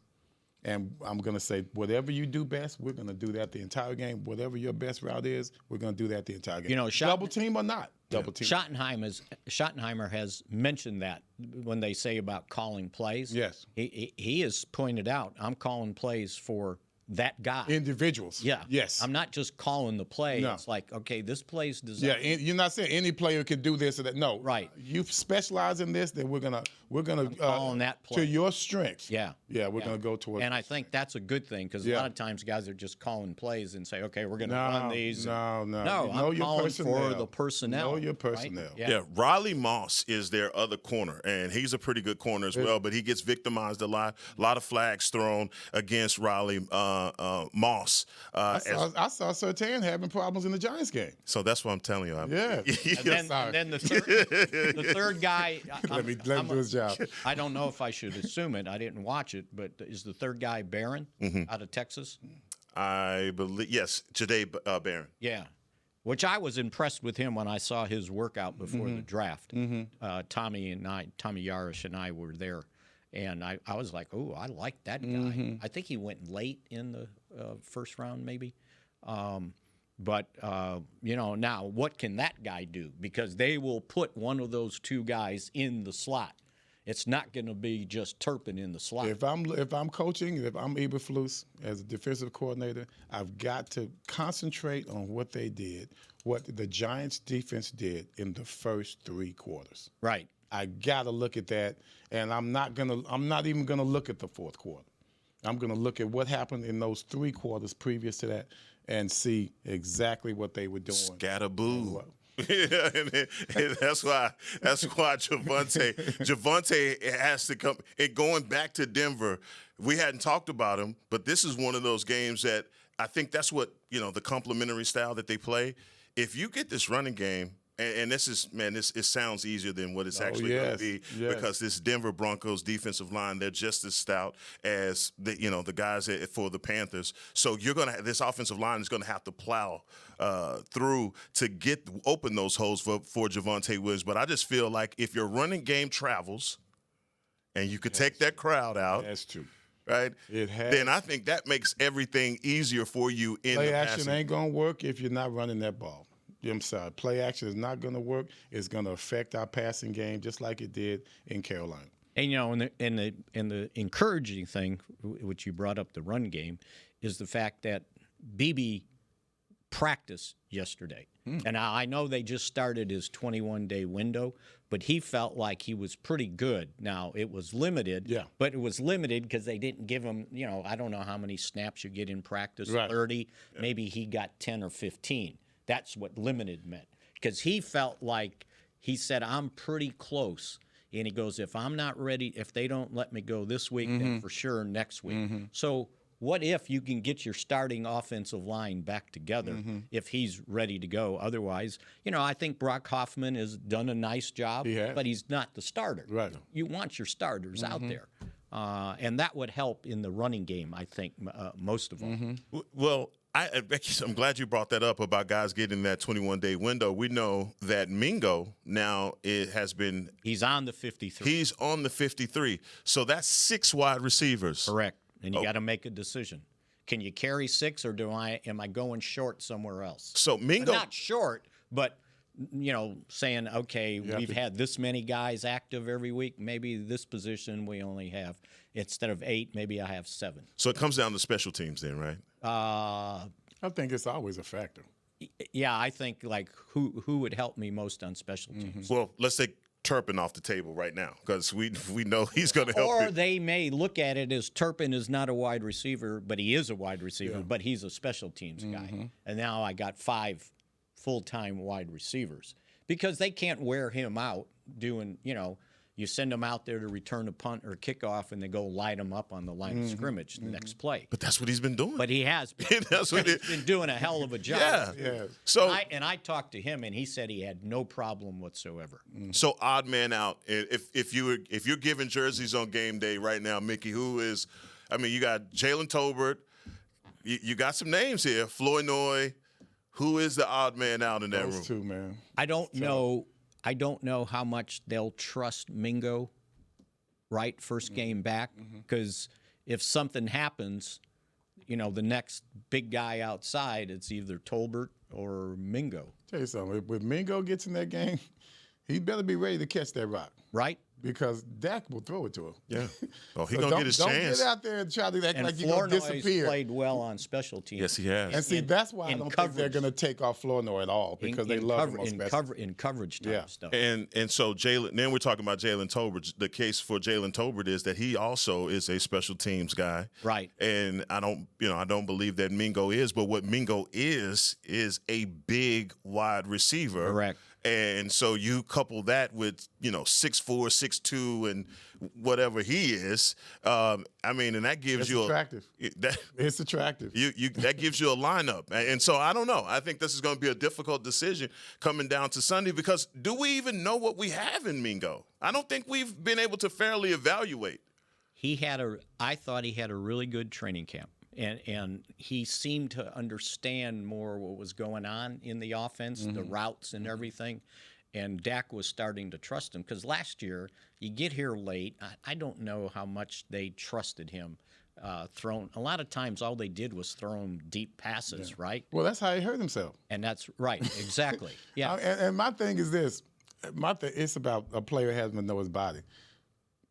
Speaker 5: and I'm gonna say, whatever you do best, we're gonna do that the entire game. Whatever your best route is, we're gonna do that the entire game. Double team or not double team.
Speaker 6: Schottenheimer has mentioned that when they say about calling plays.
Speaker 5: Yes,
Speaker 6: he has pointed out, I'm calling plays for that guy.
Speaker 5: Individuals.
Speaker 6: Yeah.
Speaker 5: Yes.
Speaker 6: I'm not just calling the play.
Speaker 5: No.
Speaker 6: It's like, okay, this play's designed.
Speaker 5: Yeah, you're not saying any player can do this or that. No.
Speaker 6: Right.
Speaker 5: You specialize in this, then we're gonna
Speaker 6: calling that play.
Speaker 5: to your strengths.
Speaker 6: Yeah.
Speaker 5: Yeah, we're gonna go towards.
Speaker 6: And I think that's a good thing, because a lot of times guys are just calling plays and say, okay, we're gonna run these.
Speaker 5: No.
Speaker 6: I'm calling for the personnel.
Speaker 5: Know your personnel.
Speaker 6: Right?
Speaker 4: Yeah, Riley Moss is their other corner, and he's a pretty good corner as well, but he gets victimized a lot of flags thrown against Riley Moss.
Speaker 5: I saw Surtain having problems in the Giants game.
Speaker 4: So that's what I'm telling you.
Speaker 5: Yeah.
Speaker 6: And then the third guy.
Speaker 5: Let me do his job.
Speaker 6: I don't know if I should assume it. I didn't watch it, but is the third guy Barron out of Texas?
Speaker 4: I believe, yes, Jahdae Barron.
Speaker 6: Yeah. Which I was impressed with him when I saw his workout before the draft. Tommy Yarish and I were there. And I was like, oh, I like that guy. I think he went late in the first round, maybe. But now what can that guy do? Because they will put one of those two guys in the slot. It's not going to be just Turpin in the slot.
Speaker 5: If I'm coaching, if I'm Eberflus as a defensive coordinator, I've got to concentrate on what they did, what the Giants defense did in the first 3 quarters.
Speaker 6: Right.
Speaker 5: I gotta look at that, and I'm not even gonna look at the fourth quarter. I'm gonna look at what happened in those 3 quarters previous to that, and see exactly what they were doing.
Speaker 4: Scatterboo. and that's why Javonte has to come. And going back to Denver, we hadn't talked about him, but this is one of those games that I think that's what the complementary style that they play. If you get this running game. And this is, man, it sounds easier than what it's actually going to be, because this Denver Broncos defensive line, they're just as stout as the guys for the Panthers. So this offensive line is going to have to plow through to open those holes for Javonte Williams. But I just feel like if your running game travels and you could take that crowd out.
Speaker 5: That's true.
Speaker 4: Right? Then I think that makes everything easier for you in
Speaker 5: play
Speaker 4: the
Speaker 5: action
Speaker 4: passing.
Speaker 5: ain't going to work if you're not running that ball. I'm sorry. Play action is not going to work. It's going to affect our passing game just like it did in Carolina.
Speaker 6: And and the encouraging thing, which you brought up, the run game, is the fact that BB practiced yesterday. And I know they just started his 21-day window, but he felt like he was pretty good. Now, it was limited, but it was limited because they didn't give him, I don't know how many snaps you get in practice, 30. Yeah. Maybe he got 10 or 15. That's what limited meant, because he felt like, he said, I'm pretty close. And he goes, if I'm not ready, if they don't let me go this week, then for sure next week. So what if you can get your starting offensive line back together if he's ready to go? Otherwise, I think Brock Hoffman has done a nice job, but he's not the starter.
Speaker 5: Right.
Speaker 6: You want your starters out there. And that would help in the running game, I think, most of all.
Speaker 4: Well, I'm glad you brought that up about guys getting that 21-day window. We know that Mingo now he's on the 53. He's on the 53. So that's 6 wide receivers.
Speaker 6: Correct. And you got to make a decision. Can you carry 6, or am I going short somewhere else?
Speaker 4: So Mingo,
Speaker 6: not short, but saying, okay, we've had this many guys active every week. Maybe this position we only have, instead of 8, maybe I have 7.
Speaker 4: So it comes down to special teams then, right?
Speaker 5: I think it's always a factor.
Speaker 6: Yeah, I think like who would help me most on special teams.
Speaker 4: Well, let's take Turpin off the table right now because we know he's going to help.
Speaker 6: Or they may look at it as Turpin is not a wide receiver, but he is a wide receiver, but he's a special teams guy. And now I got 5 full-time wide receivers because they can't wear him out doing, you send them out there to return a punt or kickoff, and they go light them up on the line of scrimmage the next play.
Speaker 4: But that's what he's been doing.
Speaker 6: But he has been.
Speaker 4: That's what
Speaker 6: he's been doing a hell of a job.
Speaker 4: Yeah. So
Speaker 6: I talked to him, and he said he had no problem whatsoever.
Speaker 4: So odd man out. If you're giving jerseys on game day right now, Mickey, who is? I mean, you got Jalen Tolbert. You got some names here. Flournoy. Who is the odd man out in that room?
Speaker 5: Those two, man.
Speaker 6: I don't know. I don't know how much they'll trust Mingo, right, first game back, because if something happens, the next big guy outside, it's either Tolbert or Mingo.
Speaker 5: Tell you something. If Mingo gets in that game, he better be ready to catch that rock.
Speaker 6: Right?
Speaker 5: Because Dak will throw it to him.
Speaker 4: Yeah. Oh, he's going to get his chance.
Speaker 5: Don't get out there and try to act
Speaker 6: and
Speaker 5: like you're going to disappear.
Speaker 6: Played well on special teams.
Speaker 4: Yes, he has.
Speaker 5: And see, that's why I don't think they're going to take off Flournoy at all because they love him on special.
Speaker 6: In coverage type stuff.
Speaker 4: And so Jalen, then we're talking about Jalen Tolbert. The case for Jalen Tolbert is that he also is a special teams guy.
Speaker 6: Right.
Speaker 4: And I don't believe that Mingo is, but what Mingo is a big wide receiver.
Speaker 6: Correct.
Speaker 4: And so you couple that with, 6'4", 6'2", and whatever he is. And that gives you
Speaker 5: attractive. It's attractive.
Speaker 4: That gives you a lineup. And so I don't know. I think this is going to be a difficult decision coming down to Sunday because do we even know what we have in Mingo? I don't think we've been able to fairly evaluate.
Speaker 6: I thought he had a really good training camp. And he seemed to understand more what was going on in the offense, the routes and everything. And Dak was starting to trust him because last year you get here late. I don't know how much they trusted him. A lot of times all they did was throw him deep passes, right?
Speaker 5: Well, that's how he hurt himself.
Speaker 6: And that's right, exactly. Yeah.
Speaker 5: And my thing is this: it's about a player having to know his body.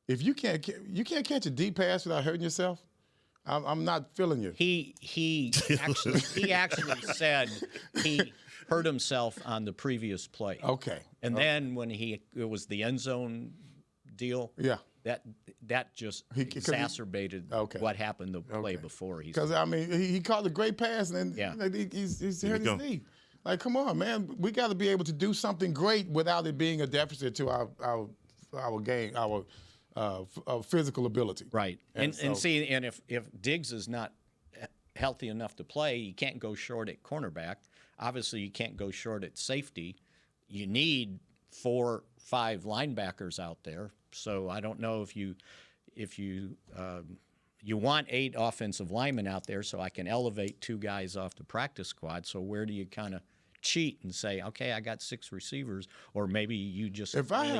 Speaker 5: If you can't catch a deep pass without hurting yourself. I'm not feeling you.
Speaker 6: He actually said he hurt himself on the previous play.
Speaker 5: Okay.
Speaker 6: And then when it was the end zone deal.
Speaker 5: Yeah.
Speaker 6: That just exacerbated what happened the play before.
Speaker 5: Because he caught a great pass and then he's hurt his knee. Like, come on, man, we got to be able to do something great without it being a deficit to our game, our physical ability.
Speaker 6: Right. And if Diggs is not healthy enough to play, you can't go short at cornerback. Obviously, you can't go short at safety. You need 4-5 linebackers out there. So I don't know if you want 8 offensive linemen out there so I can elevate 2 guys off the practice squad. So where do you kind of cheat and say, okay, I got 6 receivers, or maybe you just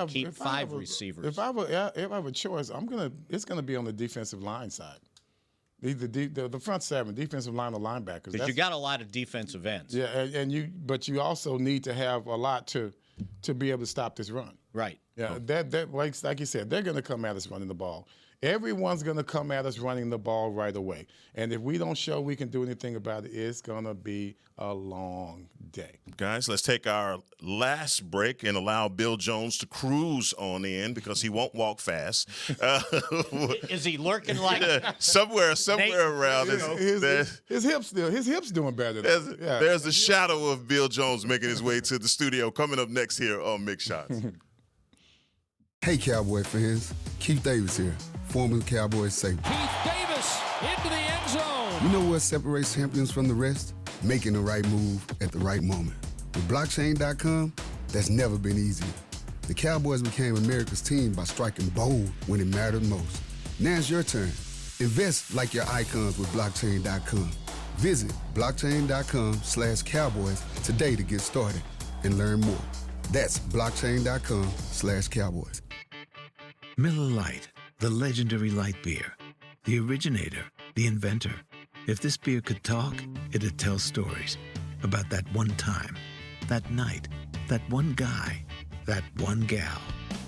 Speaker 6: keep 5 receivers.
Speaker 5: If I have a choice, it's gonna be on the defensive line side. The front 7, defensive line or linebackers.
Speaker 6: Because you got a lot of defensive ends.
Speaker 5: Yeah, but you also need to have a lot to be able to stop this run.
Speaker 6: Right.
Speaker 5: Yeah, that like you said, they're gonna come at us running the ball. Everyone's going to come at us running the ball right away. And if we don't show we can do anything about it, it's going to be a long day.
Speaker 4: Guys, let's take our last break and allow Bill Jones to cruise on in because he won't walk fast.
Speaker 6: Is he lurking like
Speaker 4: somewhere around?
Speaker 5: His hips doing better.
Speaker 4: There's a shadow of Bill Jones making his way to the studio. Coming up next here on Mick Shots.
Speaker 7: Hey, Cowboy fans. Keith Davis here, former Cowboys safety.
Speaker 8: Keith Davis into the end zone.
Speaker 7: You know what separates champions from the rest? Making the right move at the right moment. With blockchain.com, that's never been easier. The Cowboys became America's team by striking bold when it mattered most. Now it's your turn. Invest like your icons with blockchain.com. Visit blockchain.com/Cowboys today to get started and learn more. That's blockchain.com/Cowboys.
Speaker 9: Miller Lite, the legendary light beer. The originator, the inventor. If this beer could talk, it'd tell stories about that one time, that night, that one guy, that one gal.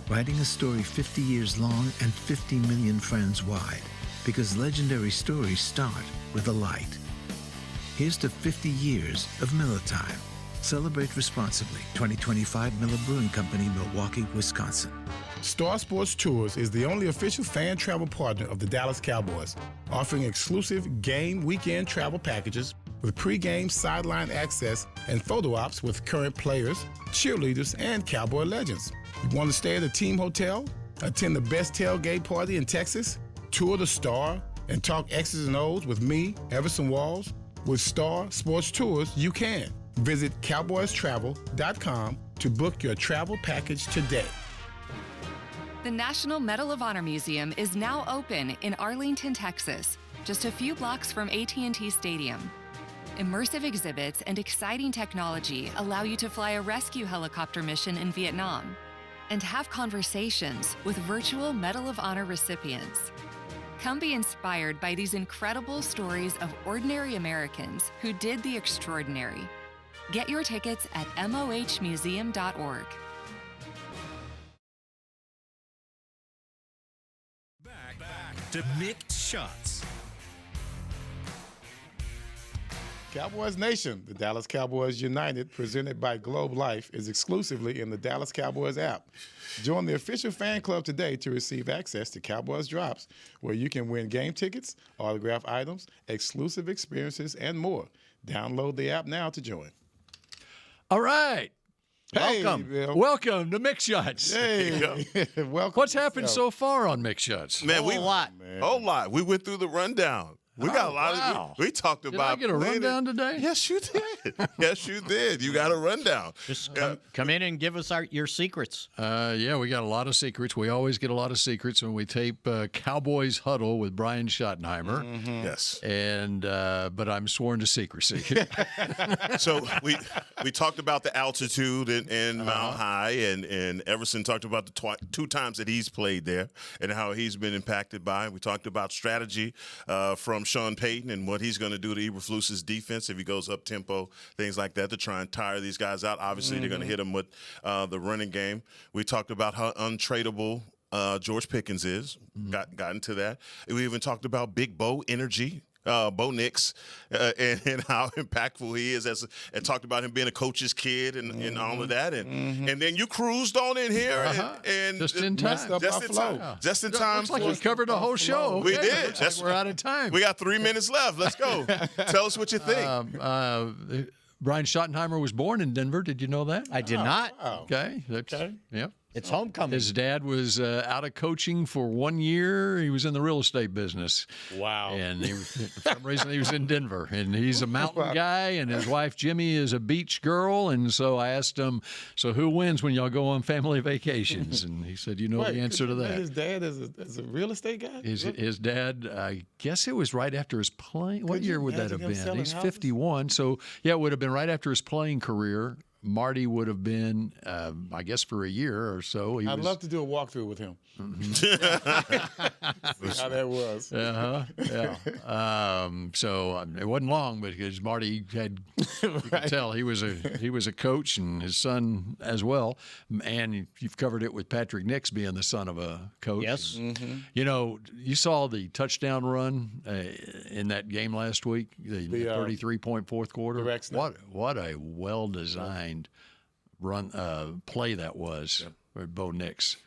Speaker 9: Writing a story 50 years long and 50 million friends wide. Because legendary stories start with a light. Here's to 50 years of Miller time. Celebrate responsibly. 2025 Miller Brewing Company, Milwaukee, Wisconsin.
Speaker 5: Star Sports Tours is the only official fan travel partner of the Dallas Cowboys, offering exclusive game weekend travel packages with pre-game sideline access and photo ops with current players, cheerleaders, and Cowboy legends. You want to stay at a team hotel, attend the best tailgate party in Texas, tour the Star, and talk X's and O's with me, Everson Walls? With Star Sports Tours, you can. Visit cowboystravel.com to book your travel package today.
Speaker 2: The National Medal of Honor Museum is now open in Arlington, Texas, just a few blocks from AT&T Stadium. Immersive exhibits and exciting technology allow you to fly a rescue helicopter mission in Vietnam and have conversations with virtual Medal of Honor recipients. Come be inspired by these incredible stories of ordinary Americans who did the extraordinary. Get your tickets at mohmuseum.org.
Speaker 1: Back to Mick Shots.
Speaker 5: Cowboys Nation, the Dallas Cowboys United, presented by Globe Life, is exclusively in the Dallas Cowboys app. Join the official fan club today to receive access to Cowboys Drops, where you can win game tickets, autographed items, exclusive experiences, and more. Download the app now to join.
Speaker 10: All right.
Speaker 5: Hey,
Speaker 10: Welcome.
Speaker 5: Bill.
Speaker 10: Welcome to Mick Shots.
Speaker 5: Hey, welcome.
Speaker 10: What's happened so far on Mick Shots?
Speaker 4: Man,
Speaker 6: Whole lot.
Speaker 4: Whole lot. We went through the rundown. We got a lot
Speaker 10: wow.
Speaker 4: of. We talked
Speaker 10: Did
Speaker 4: about.
Speaker 10: I get a rundown today?
Speaker 4: Yes, you did. Yes, you did. You got a rundown.
Speaker 6: Just come in and give us your secrets.
Speaker 10: Yeah, we got a lot of secrets. We always get a lot of secrets when we tape Cowboys Huddle with Brian Schottenheimer.
Speaker 4: Mm-hmm. Yes.
Speaker 10: And but I'm sworn to secrecy.
Speaker 4: So we talked about the altitude and Mount High, and Everson talked about the two times that he's played there and how he's been impacted by it. We talked about strategy from Sean Payton and what he's going to do to Eberflus's defense if he goes up tempo, things like that, to try and tire these guys out. Obviously, they're going to hit him with the running game. We talked about how untradeable George Pickens is. Got into that. We even talked about Big Bo energy. Bo Nix, and how impactful he is, and talked about him being a coach's kid and all of that, and then you cruised on in here and
Speaker 10: just in time.
Speaker 4: Just in time.
Speaker 10: Looks like you covered the whole show.
Speaker 4: We
Speaker 10: Okay.
Speaker 4: did.
Speaker 10: Looks like we're out of time.
Speaker 4: We got 3 minutes left. Let's go. Tell us what you think.
Speaker 10: Brian Schottenheimer was born in Denver. Did you know that?
Speaker 6: I did not.
Speaker 10: Okay. Yep.
Speaker 6: It's homecoming.
Speaker 10: His dad was out of coaching for 1 year. He was in the real estate business.
Speaker 5: Wow.
Speaker 10: And for some reason, he was in Denver. And he's a mountain guy, and his wife, Jimmy, is a beach girl. And so I asked him, so who wins when y'all go on family vacations? And he said, the answer to that.
Speaker 5: His dad is a real estate guy?
Speaker 10: His dad, I guess it was right after his playing. What year would that have been? He's 51. So, yeah, it would have been right after his playing career. Marty would have been, I guess, for a year or so.
Speaker 5: I'd love to do a walkthrough with him. See how that was.
Speaker 10: Yeah. So it wasn't long, but because Marty had, you can tell he was a coach, and his son as well. And you've covered it with Patrick Nix being the son of a coach.
Speaker 6: Yes.
Speaker 10: And, you saw the touchdown run in that game last week, the 33-point fourth quarter. What a well-designed run play that was for Bo Nix,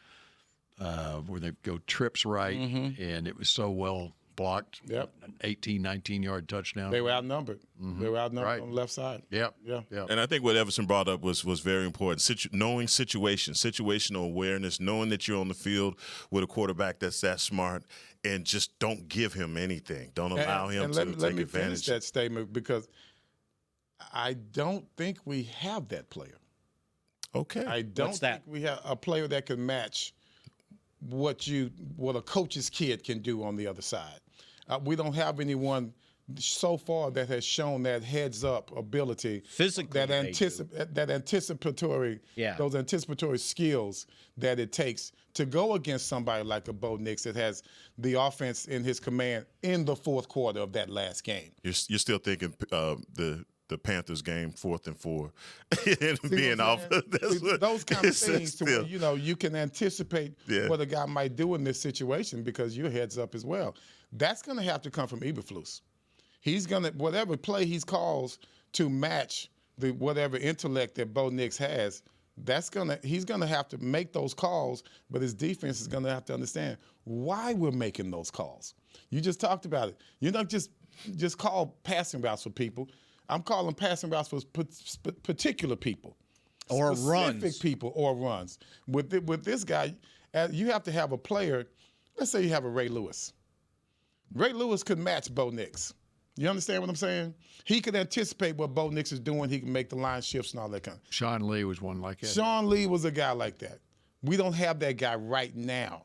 Speaker 10: where they go trips right, and it was so well blocked.
Speaker 5: Yep.
Speaker 10: 18, 19-yard touchdown.
Speaker 5: They were outnumbered. They were outnumbered on the left side.
Speaker 10: Yep.
Speaker 4: And I think what Everson brought up was very important. Knowing situational awareness, knowing that you're on the field with a quarterback that's that smart, and just don't give him anything. Don't allow him to take advantage.
Speaker 5: Let me finish that statement, because I don't think we have that player.
Speaker 4: Okay.
Speaker 5: I don't think we have a player that can match what a coach's kid can do on the other side. We don't have anyone so far that has shown that heads-up ability,
Speaker 6: physically,
Speaker 5: that anticipatory, those anticipatory skills that it takes to go against somebody like a Bo Nix that has the offense in his command in the fourth quarter of that last game.
Speaker 4: You're still thinking the Panthers game 4th and 4 and being off.
Speaker 5: Those kind of things to where, you can anticipate what a guy might do in this situation because you're heads up as well. That's going to have to come from Eberflus. He's going to, whatever play he calls to match the whatever intellect that Bo Nix has, he's gonna have to make those calls, but his defense is gonna have to understand why we're making those calls. You just talked about it. You don't just call passing routes for people. I'm calling passing routes for particular people.
Speaker 6: Or
Speaker 5: specific
Speaker 6: runs.
Speaker 5: people or runs. With this guy, you have to have a player. Let's say you have a Ray Lewis. Ray Lewis could match Bo Nix. You understand what I'm saying? He could anticipate what Bo Nix is doing. He can make the line shifts and all that kind of.
Speaker 10: Sean Lee was one like that.
Speaker 5: Sean Lee was a guy like that. We don't have that guy right now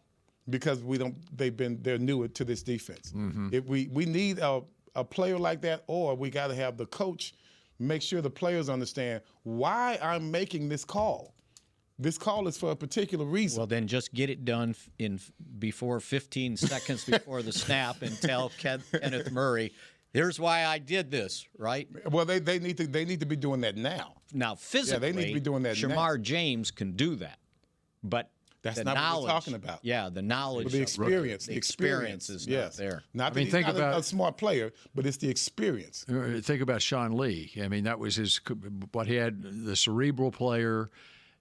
Speaker 5: because they're newer to this defense. If we need a player like that, or we got to have the coach make sure the players understand why I'm making this call. This call is for a particular reason.
Speaker 6: Well, then just get it done before 15 seconds before the snap and tell Kenneth Murray, here's why I did this, right?
Speaker 5: Well, they need to be doing that now.
Speaker 6: Now, physically,
Speaker 5: they need to be doing that
Speaker 6: Shamar
Speaker 5: now.
Speaker 6: James can do that, but
Speaker 5: that's
Speaker 6: the
Speaker 5: not
Speaker 6: knowledge,
Speaker 5: what we're talking about.
Speaker 6: Yeah, the knowledge,
Speaker 5: but the experience,
Speaker 6: the experience is not there.
Speaker 5: Not
Speaker 10: think
Speaker 5: not
Speaker 10: about
Speaker 5: a smart player, but it's the experience.
Speaker 10: Think about Sean Lee. I mean, that was what he had, the cerebral player.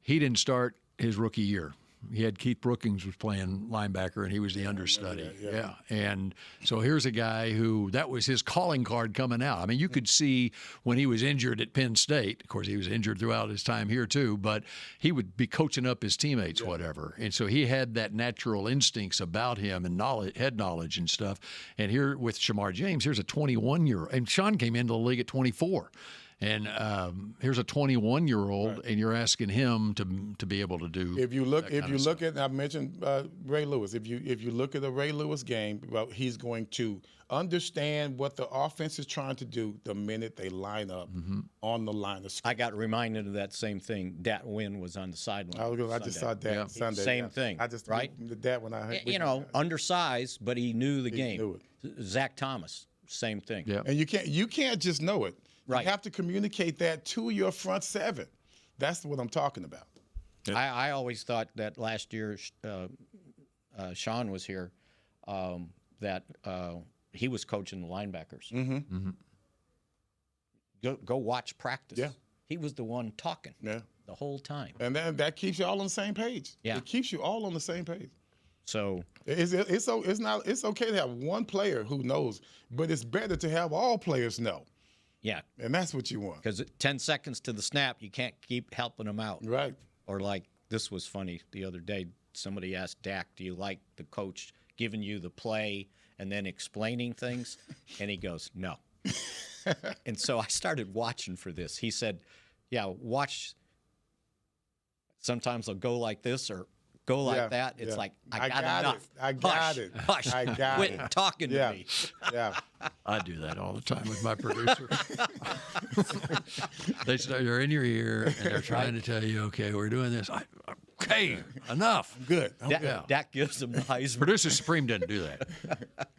Speaker 10: He didn't start his rookie year. He had Keith Brookings was playing linebacker, and he was the understudy. Yeah. And so here's a guy who that was his calling card coming out. I mean, you could see when he was injured at Penn State. Of course, he was injured throughout his time here too, but he would be coaching up his teammates, whatever. And so he had that natural instincts about him and head knowledge and stuff. And here with Shamar James, here's a 21-year-old, and Sean came into the league at 24. And here's a 21-year-old, and you're asking him to be able to do.
Speaker 5: If you look at, I mentioned Ray Lewis. If you look at the Ray Lewis game, well, he's going to understand what the offense is trying to do the minute they line up on the line of scrimmage.
Speaker 6: I got reminded of that same thing. Dat Wynn was on the sideline.
Speaker 5: I just saw that Sunday.
Speaker 6: Same thing.
Speaker 5: I just
Speaker 6: right.
Speaker 5: That when I
Speaker 6: undersized, but he knew the game.
Speaker 5: Knew it.
Speaker 6: Zach Thomas, same thing.
Speaker 10: Yeah.
Speaker 5: And you can't just know it.
Speaker 6: Right.
Speaker 5: You have to communicate that to your front seven. That's what I'm talking about.
Speaker 6: I always thought that last year Sean was here, that he was coaching the linebackers. Go watch practice.
Speaker 5: Yeah.
Speaker 6: He was the one talking the whole time.
Speaker 5: And then that keeps you all on the same page.
Speaker 6: Yeah.
Speaker 5: It keeps you all on the same page.
Speaker 6: So
Speaker 5: it's okay to have one player who knows, but it's better to have all players know.
Speaker 6: Yeah.
Speaker 5: And that's what you want.
Speaker 6: Because 10 seconds to the snap, you can't keep helping them out.
Speaker 5: Right.
Speaker 6: Or like this was funny the other day. Somebody asked Dak, do you like the coach giving you the play and then explaining things? And he goes, no. And so I started watching for this. He said, yeah, watch. Sometimes they'll go like this or go like that. It's like, I got enough.
Speaker 5: I got it.
Speaker 6: Hush.
Speaker 5: I got
Speaker 6: Quit
Speaker 5: it.
Speaker 6: talking to me.
Speaker 5: Yeah.
Speaker 10: I do that all the time with my producer. They're in your ear, and they're trying to tell you, okay, we're doing this. Okay, enough.
Speaker 5: Good.
Speaker 6: Dak gives them the Heisman.
Speaker 10: Producer Supreme doesn't do that.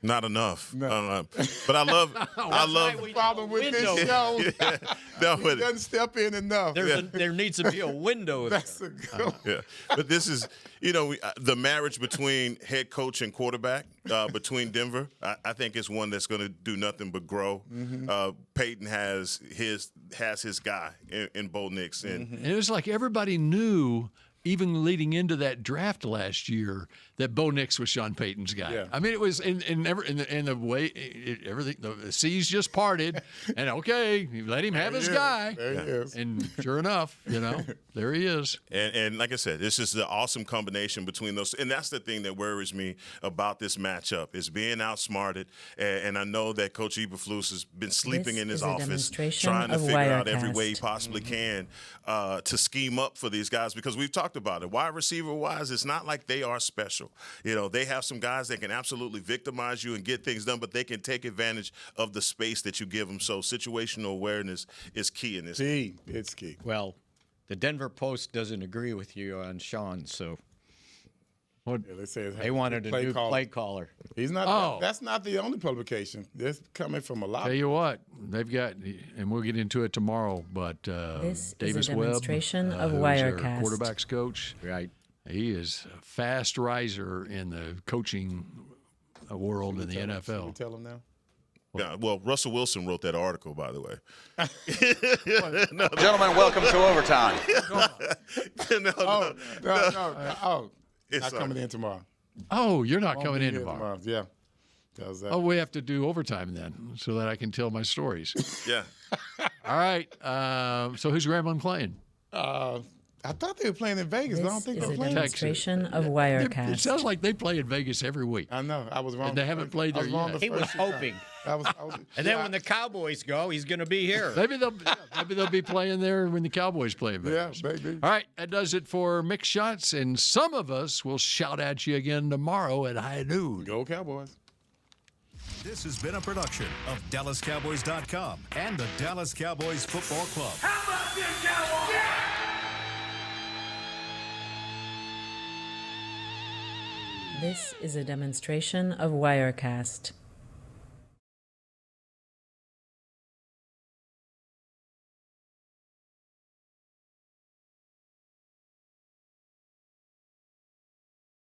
Speaker 4: Not enough. But I love.
Speaker 5: The problem with this show. He doesn't step in enough.
Speaker 6: There needs to be a window.
Speaker 5: That's a good one.
Speaker 4: Yeah, but this is, the marriage between head coach and quarterback between Denver. I think it's one that's going to do nothing but grow. Peyton has his guy in Bo Nix, and
Speaker 10: it was like everybody knew, even leading into that draft last year, that Bo Nix was Sean Payton's guy.
Speaker 5: Yeah.
Speaker 10: I mean, it was in the way everything, the seas just parted, and okay, let him have his guy.
Speaker 5: There he is.
Speaker 10: And sure enough, there he is.
Speaker 4: And like I said, this is the awesome combination between those. And that's the thing that worries me about this matchup is being outsmarted. And I know that Coach Eberflus has been sleeping in his office trying to figure out every way he possibly can to scheme up for these guys, because we've talked about it. Wide receiver-wise, it's not like they are special. They have some guys that can absolutely victimize you and get things done, but they can take advantage of the space that you give them. So situational awareness is key in this.
Speaker 5: It's key.
Speaker 6: Well, the Denver Post doesn't agree with you on Sean, so they wanted a new play caller.
Speaker 5: He's not. That's not the only publication. That's coming from a lot.
Speaker 10: Tell you what, they've got, and we'll get into it tomorrow. But
Speaker 11: this
Speaker 10: Davis
Speaker 11: is a demonstration
Speaker 10: Webb,
Speaker 11: of
Speaker 10: who's
Speaker 11: Wirecast.
Speaker 10: their quarterbacks coach,
Speaker 6: right?
Speaker 10: He is a fast riser in the coaching world in the NFL.
Speaker 5: Should we tell him now?
Speaker 4: Yeah, well, Russell Wilson wrote that article, by the way.
Speaker 11: Gentlemen, welcome to overtime.
Speaker 5: No.
Speaker 4: It's
Speaker 5: not coming in tomorrow.
Speaker 10: Oh, you're not coming in tomorrow.
Speaker 5: Yeah.
Speaker 10: Oh, we have to do overtime then, so that I can tell my stories.
Speaker 4: Yeah.
Speaker 10: All right. So who's Grambling playing?
Speaker 5: I thought they were playing in Vegas, but I don't think they're playing.
Speaker 12: Demonstration of Wirecast.
Speaker 10: It sounds like they play in Vegas every week.
Speaker 5: I know. I was wrong.
Speaker 10: And they haven't played there yet.
Speaker 6: He was hoping. And then when the Cowboys go, he's going to be here.
Speaker 10: Maybe they'll be playing there when the Cowboys play in Vegas.
Speaker 5: Yeah, maybe.
Speaker 10: All right, that does it for Mick Shots, and some of us will shout at you again tomorrow at high noon.
Speaker 5: Go Cowboys.
Speaker 3: This has been a production of DallasCowboys.com and the Dallas Cowboys Football Club. How about this, Cowboys? Yeah!
Speaker 12: This is a demonstration of Wirecast.